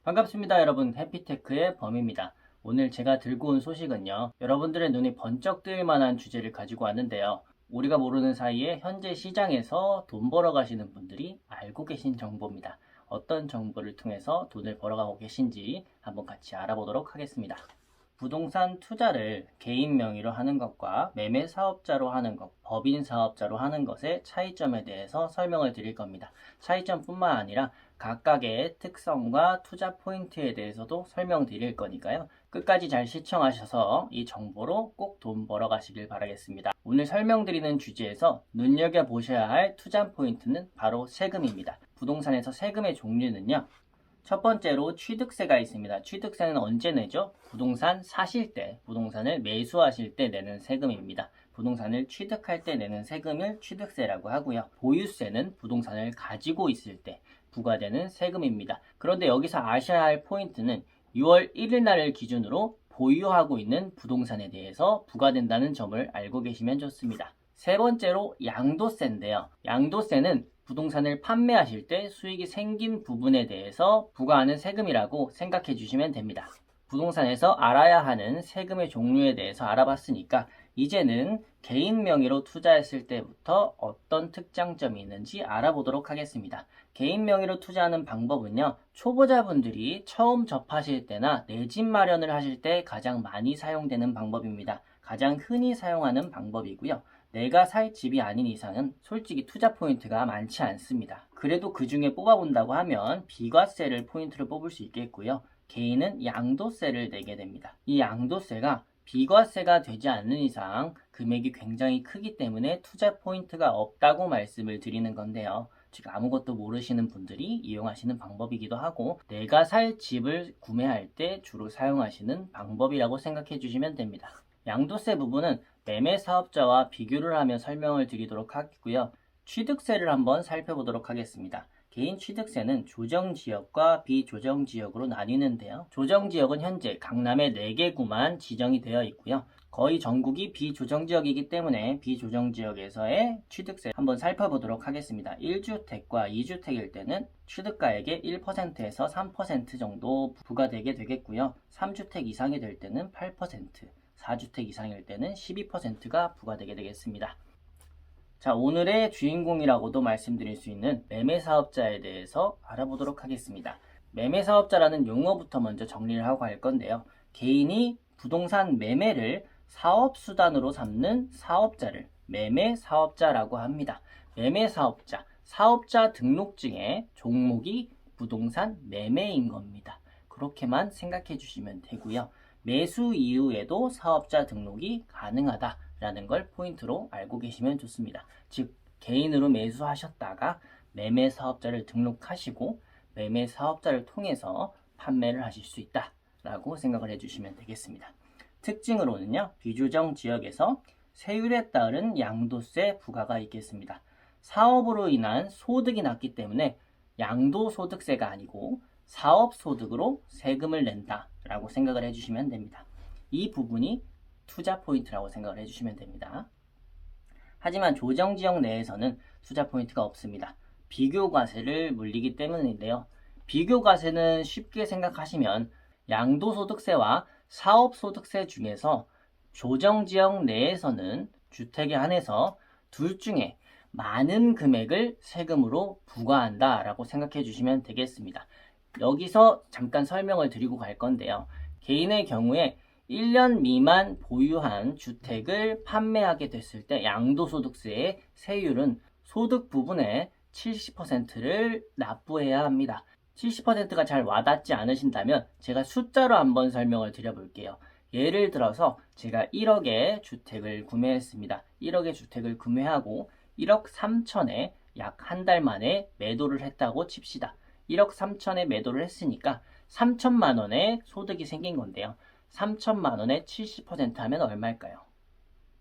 반갑습니다 여러분, 해피테크의 범입니다. 오늘 제가 들고 온 소식은요, 여러분들의 눈이 번쩍 뜨일 만한 주제를 가지고 왔는데요, 우리가 모르는 사이에 현재 시장에서 돈 벌어 가시는 분들이 알고 계신 정보입니다. 어떤 정보를 통해서 돈을 벌어가고 계신지 한번 같이 알아보도록 하겠습니다. 부동산 투자를 개인 명의로 하는 것과 매매 사업자로 하는 것, 법인 사업자로 하는 것의 차이점에 대해서 설명을 드릴 겁니다. 차이점뿐만 아니라 각각의 특성과 투자 포인트에 대해서도 설명드릴 거니까요. 끝까지 잘 시청하셔서 이 정보로 꼭 돈 벌어 가시길 바라겠습니다. 오늘 설명드리는 주제에서 눈여겨보셔야 할 투자 포인트는 바로 세금입니다. 부동산에서 세금의 종류는요, 첫 번째로 취득세가 있습니다. 취득세는 언제 내죠? 부동산 사실 때, 부동산을 매수하실 때 내는 세금입니다. 부동산을 취득할 때 내는 세금을 취득세라고 하고요. 보유세는 부동산을 가지고 있을 때 부과되는 세금입니다. 그런데 여기서 아셔야 할 포인트는 6월 1일 날을 기준으로 보유하고 있는 부동산에 대해서 부과된다는 점을 알고 계시면 좋습니다. 세 번째로 양도세인데요. 양도세는 부동산을 판매하실 때 수익이 생긴 부분에 대해서 부과하는 세금이라고 생각해 주시면 됩니다. 부동산에서 알아야 하는 세금의 종류에 대해서 알아봤으니까 이제는 개인 명의로 투자했을 때부터 어떤 특장점이 있는지 알아보도록 하겠습니다. 개인 명의로 투자하는 방법은요, 초보자분들이 처음 접하실 때나 내 집 마련을 하실 때 가장 많이 사용되는 방법입니다. 가장 흔히 사용하는 방법이고요. 내가 살 집이 아닌 이상은 솔직히 투자 포인트가 많지 않습니다. 그래도 그 중에 뽑아본다고 하면 비과세를 포인트로 뽑을 수 있겠고요. 개인은 양도세를 내게 됩니다. 이 양도세가 비과세가 되지 않는 이상 금액이 굉장히 크기 때문에 투자 포인트가 없다고 말씀을 드리는 건데요. 즉 아무것도 모르시는 분들이 이용하시는 방법이기도 하고, 내가 살 집을 구매할 때 주로 사용하시는 방법이라고 생각해 주시면 됩니다. 양도세 부분은 매매 사업자와 비교를 하며 설명을 드리도록 하겠고요. 취득세를 한번 살펴보도록 하겠습니다. 개인 취득세는 조정지역과 비조정지역으로 나뉘는데요. 조정지역은 현재 강남의 4개 구만 지정이 되어 있고요. 거의 전국이 비조정지역이기 때문에 비조정지역에서의 취득세 한번 살펴보도록 하겠습니다. 1주택과 2주택일 때는 취득가액의 1%에서 3% 정도 부과되게 되겠고요. 3주택 이상이 될 때는 8%, 4주택 이상일 때는 12%가 부과되게 되겠습니다. 자, 오늘의 주인공이라고도 말씀드릴 수 있는 매매사업자에 대해서 알아보도록 하겠습니다. 매매사업자라는 용어부터 먼저 정리를 하고 갈 건데요. 개인이 부동산 매매를 사업수단으로 삼는 사업자를 매매사업자라고 합니다. 매매사업자, 사업자 등록증의 종목이 부동산 매매인 겁니다. 그렇게만 생각해 주시면 되고요. 매수 이후에도 사업자 등록이 가능하다라는 걸 포인트로 알고 계시면 좋습니다. 즉, 개인으로 매수하셨다가 매매 사업자를 등록하시고 매매 사업자를 통해서 판매를 하실 수 있다라고 생각을 해주시면 되겠습니다. 특징으로는요, 비조정 지역에서 세율에 따른 양도세 부과가 있겠습니다. 사업으로 인한 소득이 났기 때문에 양도소득세가 아니고 사업소득으로 세금을 낸다라고 생각을 해주시면 됩니다. 이 부분이 투자 포인트라고 생각을 해주시면 됩니다. 하지만 조정지역 내에서는 투자 포인트가 없습니다. 비교과세를 물리기 때문인데요. 비교과세는 쉽게 생각하시면 양도소득세와 사업소득세 중에서 조정지역 내에서는 주택에 한해서 둘 중에 많은 금액을 세금으로 부과한다라고 생각해 주시면 되겠습니다. 여기서 잠깐 설명을 드리고 갈 건데요. 개인의 경우에 1년 미만 보유한 주택을 판매하게 됐을 때 양도소득세의 세율은 소득 부분의 70%를 납부해야 합니다. 70%가 잘 와닿지 않으신다면 제가 숫자로 한번 설명을 드려볼게요. 예를 들어서 제가 1억의 주택을 구매했습니다. 1억의 주택을 구매하고 1억 3천에 약 한 달 만에 매도를 했다고 칩시다. 1억 3천에 매도를 했으니까 3천만 원의 소득이 생긴 건데요. 3천만 원에 70% 하면 얼마일까요?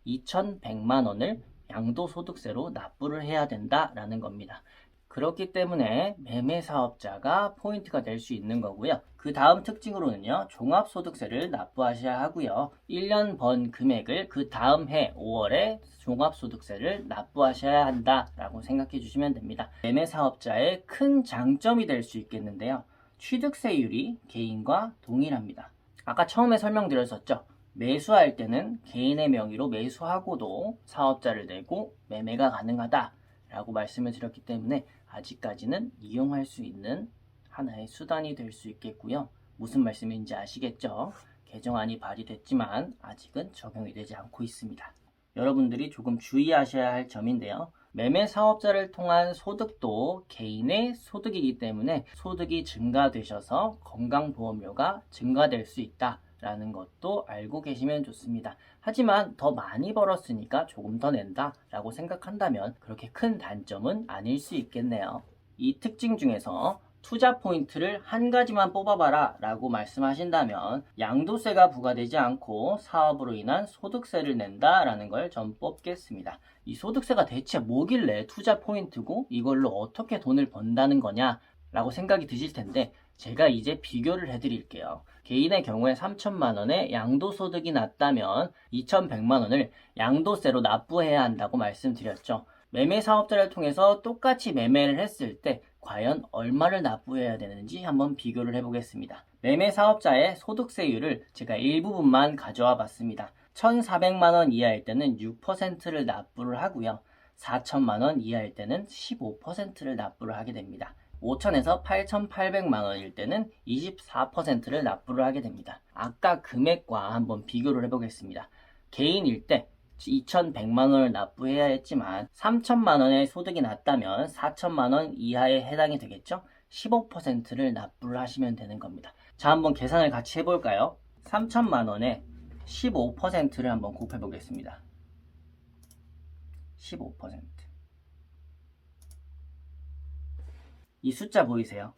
2,100만 원을 양도소득세로 납부를 해야 된다라는 겁니다. 그렇기 때문에 매매사업자가 포인트가 될 수 있는 거고요. 그 다음 특징으로는요, 종합소득세를 납부하셔야 하고요. 1년 번 금액을 그 다음 해 5월에 종합소득세를 납부하셔야 한다라고 생각해 주시면 됩니다. 매매사업자의 큰 장점이 될 수 있겠는데요. 취득세율이 개인과 동일합니다. 아까 처음에 설명드렸었죠. 매수할 때는 개인의 명의로 매수하고도 사업자를 내고 매매가 가능하다라고 말씀을 드렸기 때문에 아직까지는 이용할 수 있는 하나의 수단이 될 수 있겠고요. 무슨 말씀인지 아시겠죠? 개정안이 발의됐지만 아직은 적용이 되지 않고 있습니다. 여러분들이 조금 주의하셔야 할 점인데요. 매매 사업자를 통한 소득도 개인의 소득이기 때문에 소득이 증가되셔서 건강보험료가 증가될 수 있다라는 것도 알고 계시면 좋습니다. 하지만 더 많이 벌었으니까 조금 더 낸다라고 생각한다면 그렇게 큰 단점은 아닐 수 있겠네요. 이 특징 중에서 투자 포인트를 한 가지만 뽑아봐라 라고 말씀하신다면 양도세가 부과되지 않고 사업으로 인한 소득세를 낸다라는 걸 전 뽑겠습니다. 이 소득세가 대체 뭐길래 투자 포인트고 이걸로 어떻게 돈을 번다는 거냐 라고 생각이 드실 텐데 제가 이제 비교를 해드릴게요. 개인의 경우에 3천만 원의 양도소득이 났다면 2,100만 원을 양도세로 납부해야 한다고 말씀드렸죠. 매매 사업자를 통해서 똑같이 매매를 했을 때 과연 얼마를 납부해야 되는지 한번 비교를 해보겠습니다. 매매 사업자의 소득세율을 제가 일부분만 가져와 봤습니다. 1,400만 원 이하일 때는 6%를 납부를 하고요. 4천만 원 이하일 때는 15%를 납부를 하게 됩니다. 5천에서 8,800만 원일 때는 24%를 납부를 하게 됩니다. 아까 금액과 한번 비교를 해보겠습니다. 개인일 때 2,100만 원을 납부해야 했지만 3천만 원의 소득이 났다면 4천만 원 이하에 해당이 되겠죠? 15%를 납부를 하시면 되는 겁니다. 자, 한번 계산을 같이 해볼까요? 3천만 원에 15%를 한번 곱해 보겠습니다. 15%. 이 숫자 보이세요?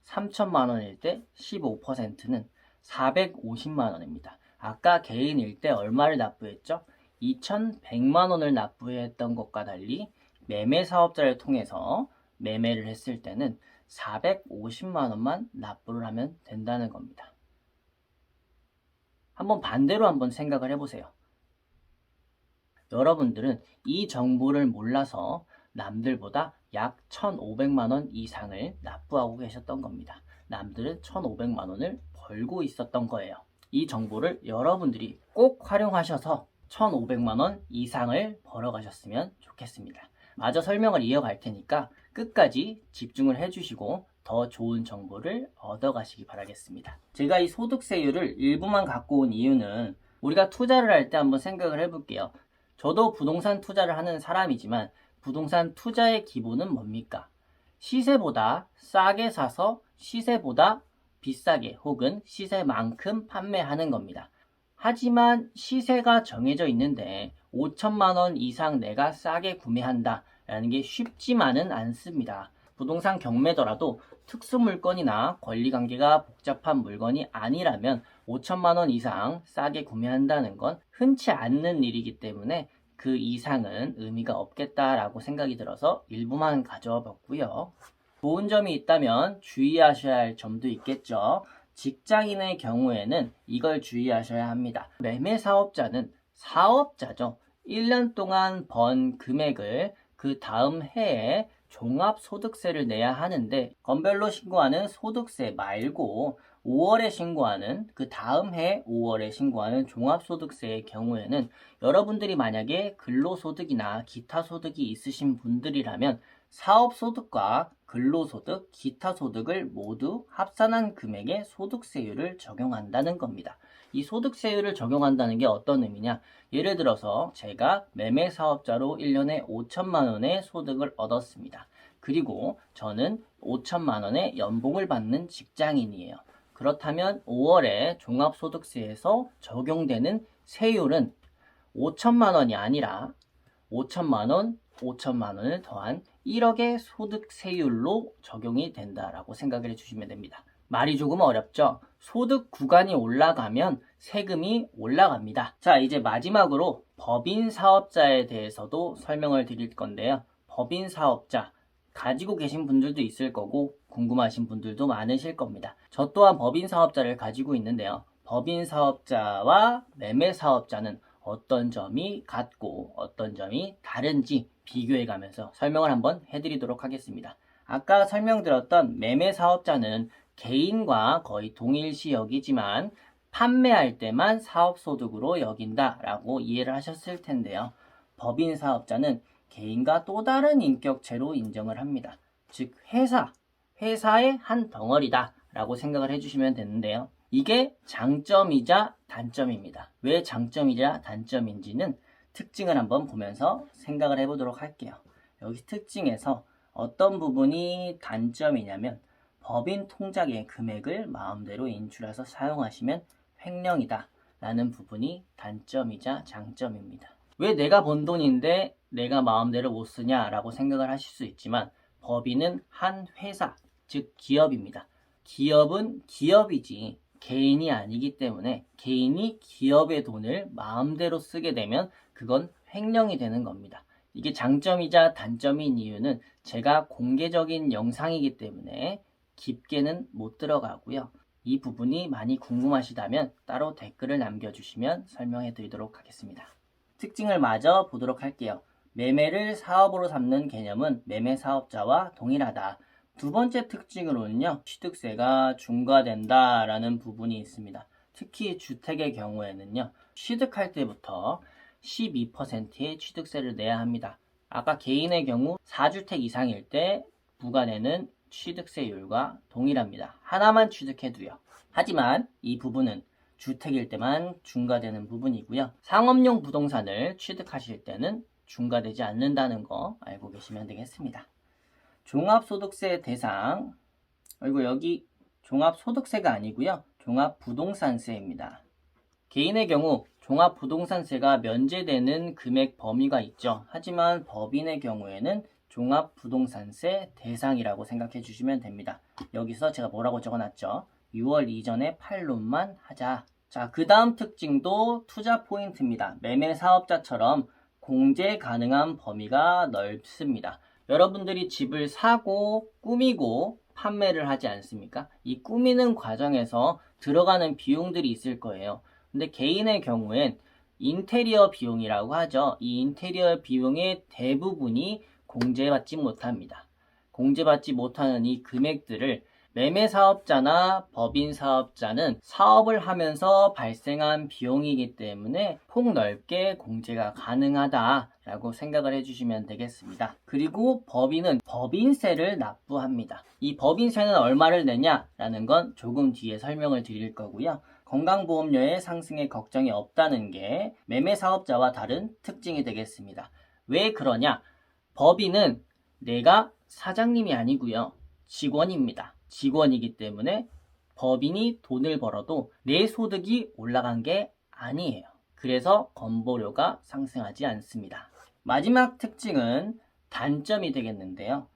3천만 원일 때 15%는 450만 원입니다. 아까 개인일 때 얼마를 납부했죠? 2,100만 원을 납부했던 것과 달리 매매 사업자를 통해서 매매를 했을 때는 450만 원만 납부를 하면 된다는 겁니다. 한번 반대로 한번 생각을 해보세요. 여러분들은 이 정보를 몰라서 남들보다 약 1,500만 원 이상을 납부하고 계셨던 겁니다. 남들은 1,500만 원을 벌고 있었던 거예요. 이 정보를 여러분들이 꼭 활용하셔서 1,500만 원 이상을 벌어가셨으면 좋겠습니다. 마저 설명을 이어갈 테니까 끝까지 집중을 해주시고 더 좋은 정보를 얻어가시기 바라겠습니다. 제가 이 소득세율을 일부만 갖고 온 이유는 우리가 투자를 할 때 한번 생각을 해볼게요. 저도 부동산 투자를 하는 사람이지만 부동산 투자의 기본은 뭡니까? 시세보다 싸게 사서 시세보다 비싸게 혹은 시세만큼 판매하는 겁니다. 하지만 시세가 정해져 있는데 5천만 원 이상 내가 싸게 구매한다 라는 게 쉽지만은 않습니다. 부동산 경매더라도 특수 물건이나 권리관계가 복잡한 물건이 아니라면 5천만 원 이상 싸게 구매한다는 건 흔치 않는 일이기 때문에 그 이상은 의미가 없겠다라고 생각이 들어서 일부만 가져와 봤고요. 좋은 점이 있다면 주의하셔야 할 점도 있겠죠. 직장인의 경우에는 이걸 주의하셔야 합니다. 매매 사업자는 사업자죠. 1년 동안 번 금액을 그 다음 해에 종합소득세를 내야 하는데 건별로 신고하는 소득세 말고 5월에 신고하는 그 다음 해 5월에 신고하는 종합소득세의 경우에는 여러분들이 만약에 근로소득이나 기타 소득이 있으신 분들이라면 사업소득과 근로소득, 기타 소득을 모두 합산한 금액의 소득세율을 적용한다는 겁니다. 이 소득세율을 적용한다는 게 어떤 의미냐? 예를 들어서 제가 매매사업자로 1년에 5천만 원의 소득을 얻었습니다. 그리고 저는 5천만 원의 연봉을 받는 직장인이에요. 그렇다면 5월에 종합소득세에서 적용되는 세율은 5천만 원이 아니라 5천만 원, 5천만 원을 더한 1억의 소득세율로 적용이 된다라고 생각을 해주시면 됩니다. 말이 조금 어렵죠? 소득 구간이 올라가면 세금이 올라갑니다. 자, 이제 마지막으로 법인 사업자에 대해서도 설명을 드릴 건데요. 법인 사업자 가지고 계신 분들도 있을 거고 궁금하신 분들도 많으실 겁니다. 저 또한 법인 사업자를 가지고 있는데요. 법인 사업자와 매매 사업자는 어떤 점이 같고 어떤 점이 다른지 비교해 가면서 설명을 한번 해드리도록 하겠습니다. 아까 설명드렸던 매매 사업자는 개인과 거의 동일시 여기지만 판매할 때만 사업소득으로 여긴다라고 이해를 하셨을 텐데요. 법인 사업자는 개인과 또 다른 인격체로 인정을 합니다. 즉 회사의 한 덩어리다 라고 생각을 해주시면 되는데요. 이게 장점이자 단점입니다. 왜 장점이자 단점인지는 특징을 한번 보면서 생각을 해보도록 할게요. 여기 특징에서 어떤 부분이 단점이냐면 법인 통장의 금액을 마음대로 인출해서 사용하시면 횡령이다 라는 부분이 단점이자 장점입니다. 왜 내가 번 돈인데 내가 마음대로 못 쓰냐 라고 생각을 하실 수 있지만 법인은 한 회사, 즉 기업입니다. 기업은 기업이지 개인이 아니기 때문에 개인이 기업의 돈을 마음대로 쓰게 되면 그건 횡령이 되는 겁니다. 이게 장점이자 단점인 이유는 제가 공개적인 영상이기 때문에 깊게는 못 들어가고요. 이 부분이 많이 궁금하시다면 따로 댓글을 남겨주시면 설명해 드리도록 하겠습니다. 특징을 마저 보도록 할게요. 매매를 사업으로 삼는 개념은 매매 사업자와 동일하다. 두 번째 특징으로는요, 취득세가 중과된다라는 부분이 있습니다. 특히 주택의 경우에는요, 취득할 때부터 12%의 취득세를 내야 합니다. 아까 개인의 경우 4주택 이상일 때 부과되는 취득세율과 동일합니다. 하나만 취득해도요. 하지만 이 부분은 주택일 때만 중과되는 부분이고요. 상업용 부동산을 취득하실 때는 중과되지 않는다는 거 알고 계시면 되겠습니다. 종합소득세 대상, 그리고 여기 종합소득세가 아니고요. 종합부동산세입니다. 개인의 경우 종합부동산세가 면제되는 금액 범위가 있죠. 하지만 법인의 경우에는 종합부동산세 대상이라고 생각해 주시면 됩니다. 여기서 제가 뭐라고 적어놨죠? 6월 이전에 판론만 하자. 자, 그 다음 특징도 투자 포인트입니다. 매매 사업자처럼 공제 가능한 범위가 넓습니다. 여러분들이 집을 사고 꾸미고 판매를 하지 않습니까? 이 꾸미는 과정에서 들어가는 비용들이 있을 거예요. 근데 개인의 경우엔 인테리어 비용이라고 하죠. 이 인테리어 비용의 대부분이 공제받지 못합니다. 공제받지 못하는 이 금액들을 매매 사업자나 법인 사업자는 사업을 하면서 발생한 비용이기 때문에 폭넓게 공제가 가능하다라고 생각을 해주시면 되겠습니다. 그리고 법인은 법인세를 납부합니다. 이 법인세는 얼마를 내냐라는 건 조금 뒤에 설명을 드릴 거고요. 건강보험료의 상승에 걱정이 없다는 게 매매 사업자와 다른 특징이 되겠습니다. 왜 그러냐? 법인은 내가 사장님이 아니고요. 직원입니다. 직원이기 때문에 법인이 돈을 벌어도 내 소득이 올라간 게 아니에요. 그래서 건보료가 상승하지 않습니다. 마지막 특징은 단점이 되겠는데요.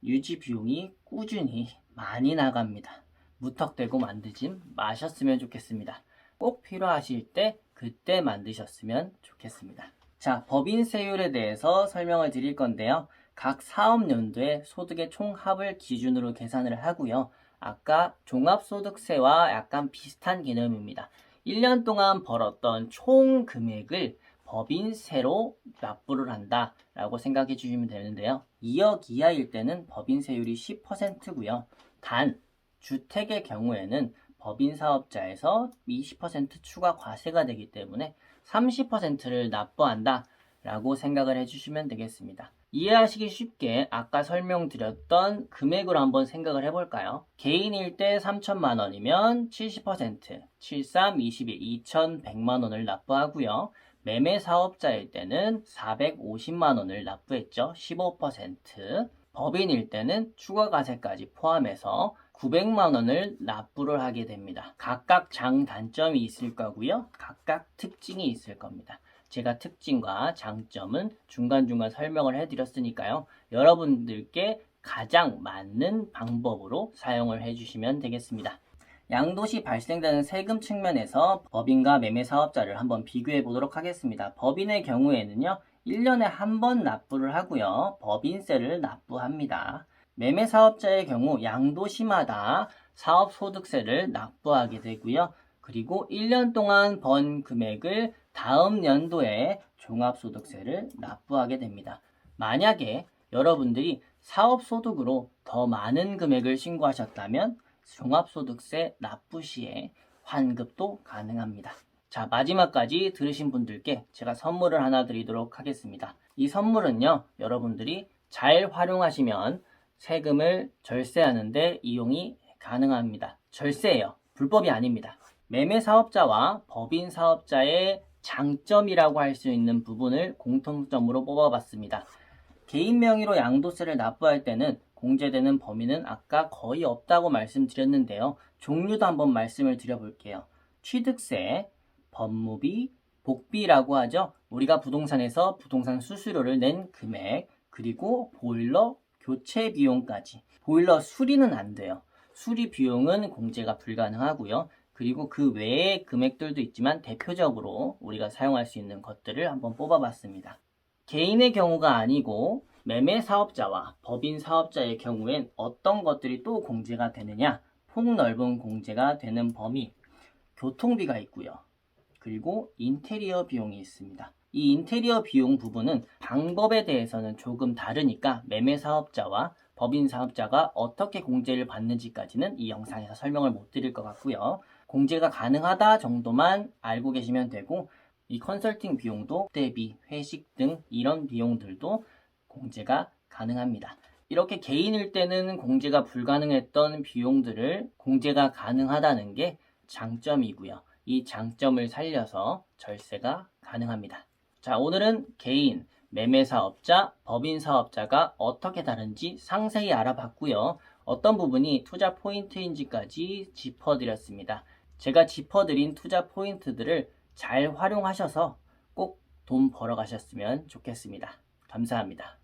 유지 비용이 꾸준히 많이 나갑니다. 무턱대고 만들지 마셨으면 좋겠습니다. 꼭 필요하실 때 그때 만드셨으면 좋겠습니다. 자, 법인세율에 대해서 설명을 드릴 건데요. 각 사업연도의 소득의 총합을 기준으로 계산을 하고요. 아까 종합소득세와 약간 비슷한 개념입니다. 1년 동안 벌었던 총 금액을 법인세로 납부를 한다라고 생각해 주시면 되는데요. 2억 이하일 때는 법인세율이 10%고요. 단 주택의 경우에는 법인 사업자에서 20% 추가 과세가 되기 때문에 30%를 납부한다 라고 생각을 해주시면 되겠습니다. 이해하시기 쉽게 아까 설명드렸던 금액으로 한번 생각을 해볼까요? 개인일 때 3천만 원이면 70%, 73, 21, 2,100만 원을 납부하고요. 매매 사업자일 때는 450만 원을 납부했죠. 15%. 법인일 때는 추가과세까지 포함해서 900만 원을 납부를 하게 됩니다. 각각 장단점이 있을 거고요. 각각 특징이 있을 겁니다. 제가 특징과 장점은 중간중간 설명을 해드렸으니까요. 여러분들께 가장 맞는 방법으로 사용을 해주시면 되겠습니다. 양도시 발생되는 세금 측면에서 법인과 매매 사업자를 한번 비교해 보도록 하겠습니다. 법인의 경우에는요. 1년에 한 번 납부를 하고요. 법인세를 납부합니다. 매매 사업자의 경우 양도시마다 사업소득세를 납부하게 되고요. 그리고 1년 동안 번 금액을 다음 연도에 종합소득세를 납부하게 됩니다. 만약에 여러분들이 사업소득으로 더 많은 금액을 신고하셨다면 종합소득세 납부 시에 환급도 가능합니다. 자, 마지막까지 들으신 분들께 제가 선물을 하나 드리도록 하겠습니다. 이 선물은요, 여러분들이 잘 활용하시면 세금을 절세하는데 이용이 가능합니다. 절세예요. 불법이 아닙니다. 매매 사업자와 법인 사업자의 장점이라고 할 수 있는 부분을 공통점으로 뽑아봤습니다. 개인 명의로 양도세를 납부할 때는 공제되는 범위는 아까 거의 없다고 말씀드렸는데요. 종류도 한번 말씀을 드려볼게요. 취득세, 법무비, 복비라고 하죠. 우리가 부동산에서 부동산 수수료를 낸 금액, 그리고 보일러 교체 비용까지. 보일러 수리는 안 돼요. 수리 비용은 공제가 불가능하고요. 그리고 그 외의 금액들도 있지만 대표적으로 우리가 사용할 수 있는 것들을 한번 뽑아봤습니다. 개인의 경우가 아니고 매매 사업자와 법인 사업자의 경우엔 어떤 것들이 또 공제가 되느냐? 폭넓은 공제가 되는 범위, 교통비가 있고요. 그리고 인테리어 비용이 있습니다. 이 인테리어 비용 부분은 방법에 대해서는 조금 다르니까 매매 사업자와 법인 사업자가 어떻게 공제를 받는지까지는 이 영상에서 설명을 못 드릴 것 같고요. 공제가 가능하다 정도만 알고 계시면 되고, 이 컨설팅 비용도 대비, 회식 등 이런 비용들도 공제가 가능합니다. 이렇게 개인일 때는 공제가 불가능했던 비용들을 공제가 가능하다는 게 장점이고요. 이 장점을 살려서 절세가 가능합니다. 자, 오늘은 개인, 매매사업자, 법인사업자가 어떻게 다른지 상세히 알아봤고요. 어떤 부분이 투자 포인트인지까지 짚어드렸습니다. 제가 짚어드린 투자 포인트들을 잘 활용하셔서 꼭 돈 벌어 가셨으면 좋겠습니다. 감사합니다.